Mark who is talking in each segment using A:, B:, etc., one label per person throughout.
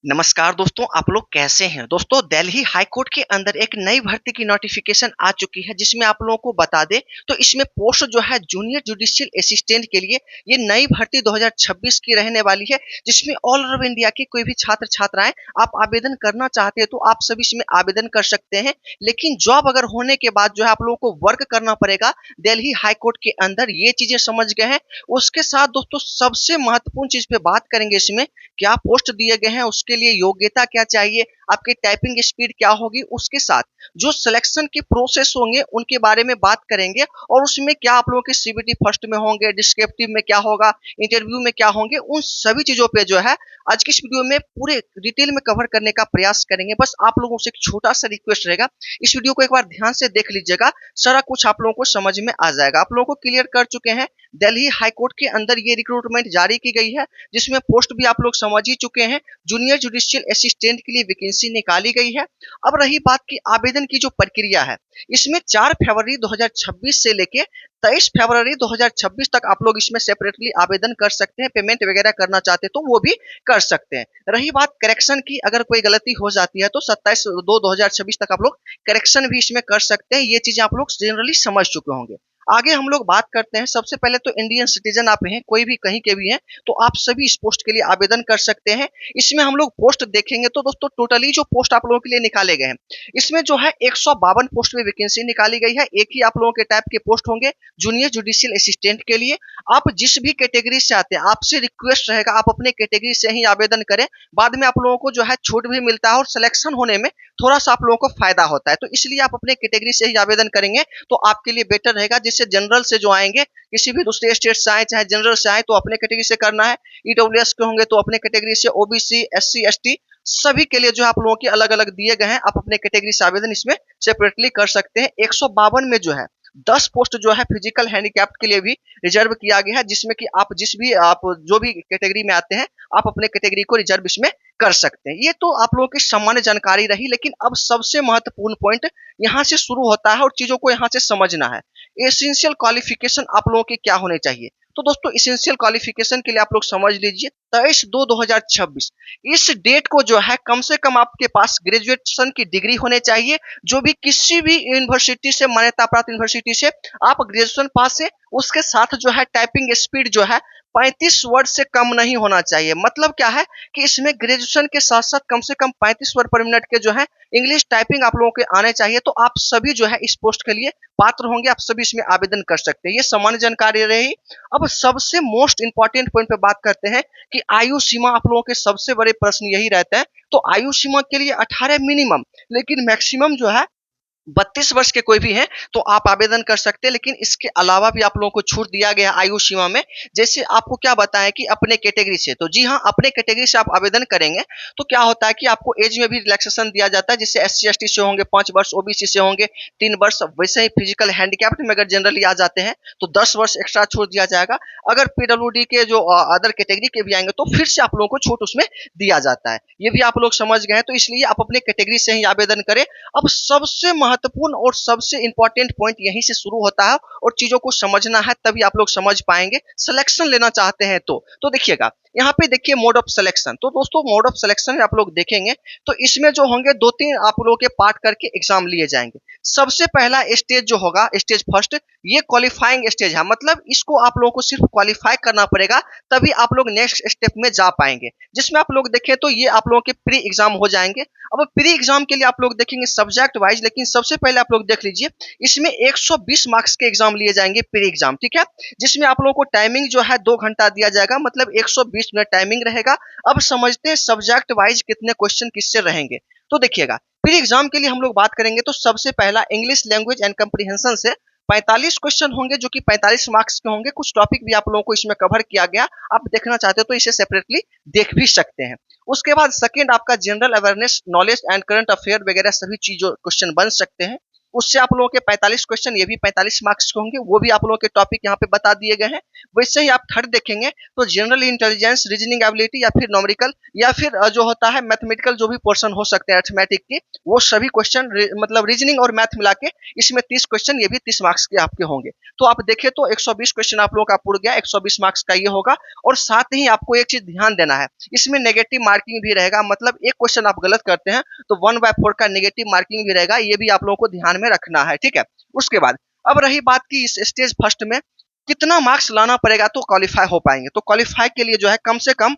A: नमस्कार दोस्तों, आप लोग कैसे हैं? दोस्तों, दिल्ली हाई कोर्ट के अंदर एक नई भर्ती की नोटिफिकेशन आ चुकी है, जिसमें आप लोगों को बता दें तो इसमें पोस्ट जो है जूनियर जुडिशियल असिस्टेंट के लिए ये नई भर्ती 2026 की रहने वाली है, जिसमें ऑल ओवर इंडिया के कोई भी छात्र-छात्राएँ आप आवेदन करना चाहते हैं तो आप सभी इसमें आवेदन कर सकते हैं। लेकिन जॉब अगर होने के बाद जो है आप लोगों को वर्क करना पड़ेगा दिल्ली हाई कोर्ट के अंदर, ये चीज़ें समझ गए हैं। उसके साथ दोस्तों सबसे महत्वपूर्ण चीज़ पे बात करेंगे इसमें, क्या पोस्ट दिए गए हैं, उसके लिए योग्यता क्या चाहिए, आपकी टाइपिंग स्पीड क्या होगी, उसके साथ जो सिलेक्शन के प्रोसेस होंगे उनके बारे में बात करेंगे और उसमें क्या आप लोगों के सीबीटी फर्स्ट में होंगे, डिस्क्रिप्टिव में क्या होगा, इंटरव्यू में क्या होंगे, उन सभी चीज़ों पे जो है आज की इस वीडियो में पूरे डिटेल में कवर करने का प्रयास करेंगे। बस आप लोगों से एक छोटा-सा रिक्वेस्ट रहेगा, इस वीडियो को एक बार ध्यान से देख लीजिएगा, सारा कुछ आप लोगों को समझ में आ जाएगा। आप लोगों को क्लियर कर चुके हैं, दिल्ली हाई कोर्ट के अंदर ये रिक्रूटमेंट जारी की गई है, जिसमें पोस्ट भी आप लोग समझ ही चुके हैं। जूनियर जुडिशियल असिस्टेंट के लिए वैकेंसी निकाली गई है। अब रही बात की आवेदन की जो प्रक्रिया है, इसमें 4 फरवरी 2026 से लेके 23 फरवरी 2026 तक आप लोग इसमें सेपरेटली आवेदन कर सकते हैं। पेमेंट वगैरह करना चाहते हैं तो वो भी कर सकते हैं। रही बात करेक्शन की, अगर कोई गलती हो जाती है तो 27/2/2026 तक आप लोग करेक्शन भी इसमें कर सकते हैं। ये चीजें आप लोग जनरली समझ चुके होंगे। आगे हम लोग बात करते हैं। सबसे पहले तो इंडियन सिटीजन आप हैं, कोई भी कहीं के भी हैं, तो आप सभी इस पोस्ट के लिए आवेदन कर सकते हैं। इसमें हम लोग पोस्ट देखेंगे तो दोस्तों टोटली जो पोस्ट आप लोगों के लिए निकाले गए हैं, इसमें जो है 152 पोस्ट में वैकेंसी निकाली गई है। एक ही आप लोगों के टाइप के पोस्ट होंगे जूनियर जुडिशियल असिस्टेंट के लिए। आप जिस भी कैटेगरी से आते हैं, आपसे रिक्वेस्ट रहेगा आप अपने कैटेगरी से ही आवेदन करें। बाद में आप लोगों को जो है छूट भी मिलता है और सिलेक्शन होने में थोड़ा सा आप लोगों को फायदा होता है। तो इसलिए आप अपने कैटेगरी से ही आवेदन करेंगे तो आपके लिए बेटर रहेगा। जिससे जनरल से जो आएंगे, किसी भी दूसरे स्टेट से आए चाहे जनरल से आए, तो अपने कैटेगरी से करना है। ईडब्ल्यूएस के होंगे तो अपने कैटेगरी से, ओबीसी, एससी, एसटी सभी के लिए जो है आप लोगों के अलग अलग दिए गए हैं। आप अपने कैटेगरी से आवेदन इसमें सेपरेटली कर सकते हैं। 152 में जो है 10 पोस्ट जो है फिजिकल हैंडीकैप्ड के लिए भी रिजर्व किया गया है, जिसमें कि आप जो भी कैटेगरी में आते हैं आप अपने कैटेगरी को रिजर्व इसमें कर सकते हैं। ये तो आप लोगों की सामान्य जानकारी रही, लेकिन अब सबसे महत्वपूर्ण पॉइंट यहाँ से शुरू होता है और चीजों को यहाँ से समझना है। एसेंशियल क्वालिफिकेशन आप लोगों के क्या होने चाहिए? तो दोस्तों एसेंशियल क्वालिफिकेशन के लिए आप लोग समझ लीजिए 23/2/2026 इस डेट को जो है कम से कम आपके पास ग्रेजुएशन की डिग्री होने चाहिए। जो भी किसी भी यूनिवर्सिटी से, मान्यता प्राप्त यूनिवर्सिटी से आप ग्रेजुएशन पास है, उसके साथ जो है टाइपिंग स्पीड जो है 35 वर्ड से कम नहीं होना चाहिए। मतलब क्या है कि इसमें ग्रेजुएशन के साथ साथ कम से कम 35 वर्ड पर मिनट के जो है इंग्लिश टाइपिंग आप लोगों के आने चाहिए। तो आप सभी जो है इस पोस्ट के लिए पात्र होंगे, आप सभी इसमें आवेदन कर सकते हैं। ये सामान्य जानकारी रही। अब सबसे मोस्ट इंपॉर्टेंट पॉइंट पे बात करते हैं कि आयु सीमा। आप लोगों के सबसे बड़े प्रश्न यही रहता है। तो आयु सीमा के लिए 18 मिनिमम, लेकिन मैक्सिमम जो है 32 वर्ष के कोई भी हैं तो आप आवेदन कर सकते हैं। लेकिन इसके अलावा भी आप लोगों को छूट दिया गया है आयु सीमा में। जैसे आपको क्या बताएं कि अपने कैटेगरी से, तो जी हाँ, अपने कैटेगरी से आप आवेदन करेंगे तो क्या होता है कि आपको एज में भी रिलैक्सेशन दिया जाता है। जैसे एससी एसटी से होंगे 5 वर्ष, ओबीसी से होंगे 3 वर्ष, वैसे ही फिजिकल हैंडीकैप्ड में अगर जनरली आ जाते हैं तो 10 वर्ष एक्स्ट्रा छूट दिया जाएगा। अगर पीडब्ल्यूडी के जो अदर कैटेगरी के भी आएंगे तो फिर से आप लोगों को छूट उसमें दिया जाता है। ये भी आप लोग समझ गए हैं, तो इसलिए आप अपने कैटेगरी से ही आवेदन करें। अब सबसे महत्वपूर्ण और सबसे इंपॉर्टेंट पॉइंट यहीं से शुरू होता है और चीजों को समझना है, तभी आप लोग समझ पाएंगे। सिलेक्शन लेना चाहते हैं तो देखिएगा यहाँ पे, देखिए मोड ऑफ सिलेक्शन। तो दोस्तों मोड ऑफ सिलेक्शन में आप लोग देखेंगे तो इसमें जो होंगे 2-3 आप लोगों के पार्ट करके एग्जाम लिए जाएंगे। सबसे पहला स्टेज जो होगा, स्टेज फर्स्ट, ये क्वालिफाइंग स्टेज है। मतलब इसको आप लोगों को सिर्फ क्वालिफाई करना पड़ेगा, तभी आप लोग नेक्स्ट स्टेप में जा पाएंगे। जिसमें आप लोग देखें तो ये आप लोगों के प्री एग्जाम हो जाएंगे। अब प्री एग्जाम के लिए आप लोग देखेंगे सब्जेक्ट वाइज, लेकिन सबसे पहले आप लोग देख लीजिए इसमें 120 मार्क्स के एग्जाम लिए जाएंगे प्री एग्जाम, ठीक है। जिसमें आप लोगों को टाइमिंग जो है 2 घंटा दिया जाएगा, मतलब 120 मिनट टाइमिंग रहेगा। अब समझते हैं सब्जेक्ट वाइज कितने क्वेश्चन किससे रहेंगे। तो देखिएगा प्री एग्जाम के लिए हम लोग बात करेंगे तो सबसे पहला इंग्लिश लैंग्वेज एंड कंप्रीहेंशन से 45 क्वेश्चन होंगे, जो कि 45 मार्क्स के होंगे। कुछ टॉपिक भी आप लोगों को इसमें कवर किया गया, आप देखना चाहते हो तो इसे सेपरेटली देख भी सकते हैं। उसके बाद सेकंड आपका general awareness, knowledge and current affair वगैरह सभी चीजों क्वेश्चन बन सकते हैं। उससे आप लोगों के 45 क्वेश्चन, ये भी 45 मार्क्स के होंगे, वो भी आप लोगों के टॉपिक यहाँ पे बता दिए गए हैं। वैसे ही आप थर्ड देखेंगे तो जनरल इंटेलिजेंस, रीजनिंग एबिलिटी या फिर न्यूमेरिकल या फिर जो होता है मैथमेटिकल जो भी पोर्शन हो सकते हैं अरिथमेटिक के, वो सभी क्वेश्चन मतलब रीजनिंग और मैथ मिला के इसमें 30 क्वेश्चन, ये भी 30 मार्क्स के आपके होंगे। तो आप देखें तो 120 क्वेश्चन आप लोगों का पूरा गया, 120 मार्क्स का ये होगा। और साथ ही आपको एक चीज ध्यान देना है, इसमें नेगेटिव मार्किंग भी रहेगा, मतलब एक क्वेश्चन आप गलत करते हैं तो 1/4 का नेगेटिव मार्किंग भी रहेगा, ये भी आप लोगों को ध्यान में रखना है, ठीक है। उसके बाद अब रही बात की इस स्टेज फर्स्ट में कितना मार्क्स लाना पड़ेगा तो क्वालिफाई हो पाएंगे। तो क्वालिफाई के लिए जो है कम से कम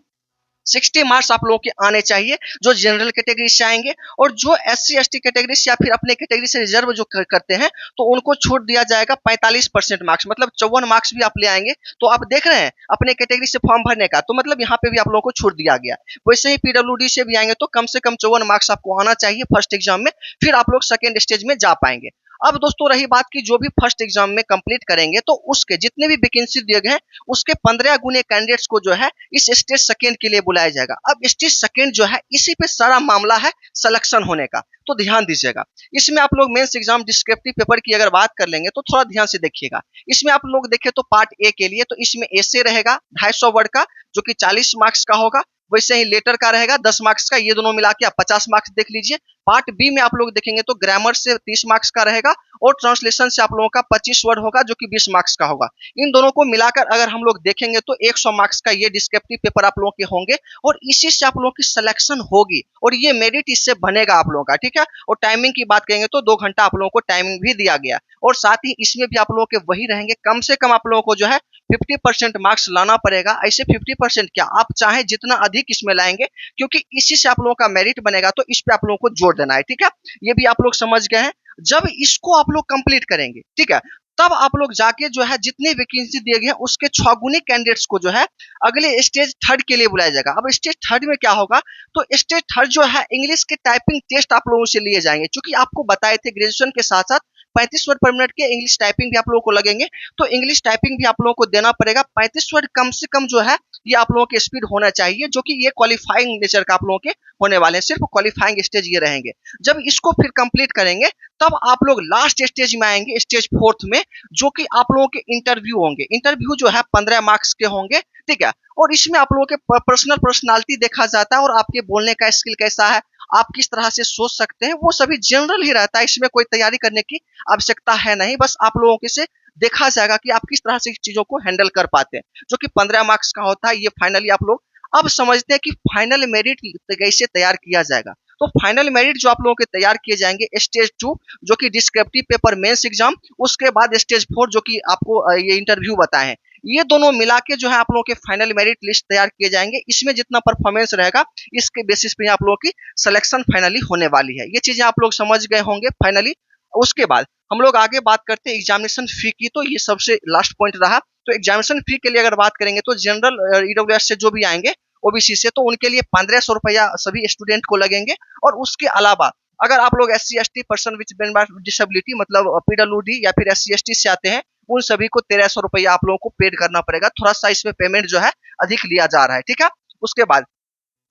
A: 60 मार्क्स आप लोगों के आने चाहिए, जो जनरल कैटेगरी से आएंगे। और जो SC ST कैटेगरी से या फिर अपने कैटेगरी से रिजर्व जो करते हैं तो उनको छूट दिया जाएगा 45% मार्क्स, मतलब 54 मार्क्स भी आप ले आएंगे। तो आप देख रहे हैं अपने कैटेगरी से फॉर्म भरने का, तो मतलब यहाँ पे भी आप लोगों को छूट दिया गया। वैसे ही PWD से भी आएंगे तो कम से कम 54 मार्क्स आपको आना चाहिए फर्स्ट एग्जाम में, फिर आप लोग सेकेंड स्टेज में जा पाएंगे। अब दोस्तों रही बात की जो भी फर्स्ट एग्जाम में कंप्लीट करेंगे तो उसके जितने भी वैकेंसी दिए गए हैं उसके 15 गुने कैंडिडेट्स को जो है इस स्टेज सेकेंड के लिए बुलाया जाएगा। अब स्टेज सेकेंड जो है इसी पे सारा मामला है सिलेक्शन होने का, तो ध्यान दीजिएगा। इसमें आप लोग मेंस एग्जाम डिस्क्रिप्टिव पेपर की अगर बात कर लेंगे तो थोड़ा ध्यान से देखिएगा। इसमें आप लोग देखें तो पार्ट ए के लिए तो इसमें एसे रहेगा 250 वर्ड का, जो कि 40 मार्क्स का होगा। वैसे ही लेटर का रहेगा 10 मार्क्स का, ये दोनों मिला के आप 50 मार्क्स देख लीजिए। पार्ट बी में आप लोग देखेंगे तो ग्रामर से 30 मार्क्स का रहेगा और ट्रांसलेशन से आप लोगों का 25 वर्ड होगा, जो कि 20 मार्क्स का होगा। इन दोनों को मिलाकर अगर हम लोग देखेंगे तो 100 मार्क्स का ये डिस्क्रिप्टिव पेपर आप लोगों के होंगे और इसी से आप लोगों की सिलेक्शन होगी और ये मेरिट इससे बनेगा आप लोगों का, ठीक है। और टाइमिंग की बात करेंगे तो 2 घंटा आप लोगों को टाइमिंग भी दिया गया और साथ ही इसमें भी आप लोगों के वही रहेंगे, कम से कम आप लोगों को जो है 50% मार्क्स लाना पड़ेगा। ऐसे 50% क्या, आप चाहे जितना अधिक इसमें लाएंगे, क्योंकि इसी से आप लोगों का मेरिट बनेगा, तो इस पे आप लोगों को जोर देना है, ठीक है। ये भी आप लोग समझ गए हैं। जब इसको आप लोग कंप्लीट करेंगे, ठीक है, तब आप लोग जाके जो है जितनी वैकेंसी दिए गए हैं उसके 6 गुने कैंडिडेट्स को जो है अगले स्टेज थर्ड के लिए बुलाया जाएगा। अब स्टेज थर्ड में क्या होगा, तो स्टेज थर्ड जो है इंग्लिश के टाइपिंग टेस्ट आप लोगों से लिए जाएंगे, क्योंकि आपको बताए थे ग्रेजुएशन के साथ साथ 35 वर्ड पर मिनट के इंग्लिश टाइपिंग भी आप लोगों को लगेंगे। तो इंग्लिश टाइपिंग भी आप लोगों को देना पड़ेगा। 35 वर्ड कम से कम जो है ये आप लोगों के स्पीड होना चाहिए, जो कि ये क्वालिफाइंग नेचर का आप लोगों के होने वाले हैं, सिर्फ क्वालिफाइंग स्टेज ये रहेंगे। जब इसको फिर कंप्लीट करेंगे तब आप लोग लास्ट स्टेज में आएंगे, स्टेज फोर्थ में, जो कि आप लोगों के इंटरव्यू होंगे। इंटरव्यू जो है 15 मार्क्स के होंगे, ठीक है। और इसमें आप लोगों के पर्सनालिटी देखा जाता है और आपके बोलने का स्किल कैसा है, आप किस तरह से सोच सकते हैं, वो सभी जनरल ही रहता है। इसमें कोई तैयारी करने की आवश्यकता है नहीं, बस आप लोगों के से देखा जाएगा कि आप किस तरह से चीजों को हैंडल कर पाते हैं, जो कि 15 मार्क्स का होता है। ये फाइनली आप लोग अब समझते हैं कि फाइनल मेरिट कैसे तैयार किया जाएगा। तो फाइनल मेरिट जो आप लोगों के तैयार किए जाएंगे स्टेज 2, जो कि डिस्क्रिप्टिव पेपर मेंस एग्जाम, उसके बाद स्टेज 4 जो कि आपको ये इंटरव्यू बताए हैं, ये दोनों मिला के जो है आप लोगों के फाइनल मेरिट लिस्ट तैयार किए जाएंगे। इसमें जितना परफॉर्मेंस रहेगा इसके बेसिस पे आप लोगों की सिलेक्शन फाइनली होने वाली है। ये चीजें आप लोग समझ गए होंगे फाइनली। उसके बाद हम लोग आगे बात करते हैं एग्जामिनेशन फी की, तो ये सबसे लास्ट पॉइंट रहा। तो एग्जामिनेशन फी के लिए अगर बात करेंगे तो जनरल ईडब्ल्यूएस से जो भी आएंगे ओबीसी से, तो उनके लिए 1500 रुपया सभी स्टूडेंट को लगेंगे। और उसके अलावा अगर आप लोग SC ST person with disability मतलब PWD या फिर SC ST से आते हैं, उन सभी को 1300 रुपया आप लोगों को पेड करना पड़ेगा। थोड़ा सा इसमें पेमेंट जो है अधिक लिया जा रहा है, ठीक है। उसके बाद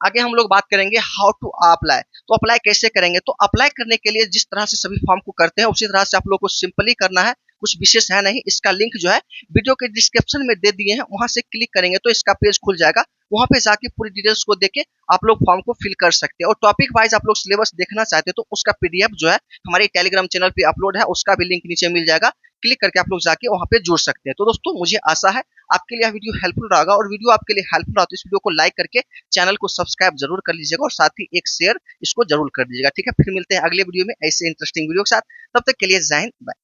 A: आगे हम लोग बात करेंगे हाउ टू अप्लाई। तो अप्लाई कैसे करेंगे, तो अप्लाई करने के लिए जिस तरह से सभी फॉर्म को करते हैं उसी तरह से आप लोग को सिंपली करना है, कुछ विशेष है नहीं। इसका लिंक जो है वीडियो के डिस्क्रिप्शन में दे दिए हैं, वहां से क्लिक करेंगे तो इसका पेज खुल जाएगा। वहां पे जाके पूरी डिटेल्स को देके आप लोग फॉर्म को फिल कर सकते हैं। और टॉपिक वाइज आप लोग सिलेबस देखना चाहते हैं तो उसका PDF जो है हमारे टेलीग्राम चैनल पे अपलोड है, उसका भी लिंक नीचे मिल जाएगा। क्लिक करके आप लोग जाके वहां पे जुड़ सकते हैं। तो दोस्तों मुझे आशा है आपके लिए यह वीडियो हेल्पफुल रहेगा, और वीडियो आपके लिए हेल्पफुल रहा तो इस वीडियो को लाइक करके चैनल को सब्सक्राइब जरूर कर लीजिएगा और साथ ही एक शेयर इसको जरूर कर दीजिएगा, ठीक है। फिर मिलते हैं अगले वीडियो में ऐसे इंटरेस्टिंग वीडियो के साथ, तब तक के लिए जय हिंद, बाय।